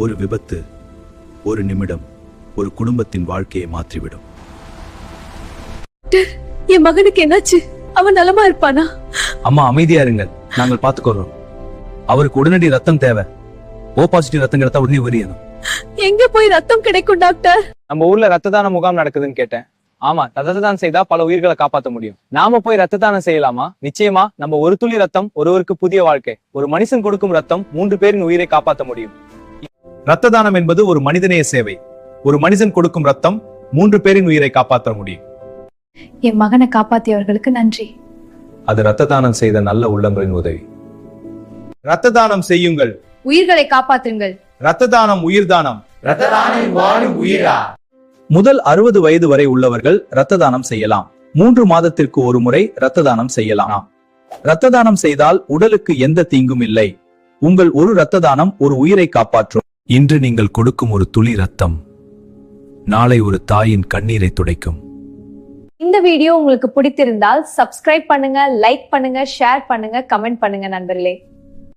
ஒரு விபத்து, ஒரு நிமிடம் ஒரு குடும்பத்தின் வாழ்க்கையை மாற்றிவிடும். என் மகனுக்கு என்னாச்சு? அவன் நலமா இருப்பானா? அம்மா அமைதியா இருங்கள், நாங்கள் பாத்துக்கொள்றோம். அவருக்கு உடனடி ரத்தம் தேவை. ஓ பாசிட்டிவ் ரத்தம் கிடைத்தா உடனே வரியணும். எங்க போய் ரத்தம் கிடைக்கும் டாக்டர்? நம்ம ஊர்ல ரத்த தான முகாம் நடக்குதுன்னு கேட்டேன். ஆமா, ரத்த தானம் செய்தா பல உயிர்களை காப்பாற்ற முடியும். நாம போய் ரத்த தானம் செய்யலாமா? நிச்சயமா. நம்ம ஒரு துளி ரத்தம் ஒருவருக்கு புதிய வாழ்க்கை. ஒரு மனுஷன் கொடுக்கும் ரத்தம் 3 பேரின் உயிரை காப்பாற்ற முடியும். ரத்த தானம் என்பது ஒரு மனிதநேய சேவை. ஒரு மனிதன் கொடுக்கும் ரத்தம் 3 பேரின் உயிரை காப்பாற்ற முடியும். என் மகனை காப்பாத்தியவர்களுக்கு நன்றி. அது ரத்த தானம் செய்த நல்ல உள்ளங்களின் உதவி. ரத்த தானம் செய்யுங்கள், உயிர்களை காப்பாற்றுங்கள். ரத்த தானம் உயிர் தானம். முதல் 60 வயது வரை உள்ளவர்கள் ரத்த தானம் செய்யலாம். 3 மாதத்திற்கு ஒரு முறை ரத்த தானம் செய்யலாம். ரத்த தானம் செய்தால் உடலுக்கு எந்த தீங்கும் இல்லை. உங்கள் ஒரு ரத்த தானம் ஒரு உயிரை காப்பாற்றும். இன்று நீங்கள் கொடுக்கும் ஒரு துளி ரத்தம் நாளை ஒரு தாயின் கண்ணீரை துடைக்கும். இந்த வீடியோ உங்களுக்கு பிடித்திருந்தால் சப்ஸ்கிரைப் பண்ணுங்க, லைக் பண்ணுங்க, ஷேர் பண்ணுங்க, கமெண்ட் பண்ணுங்க நண்பர்களே.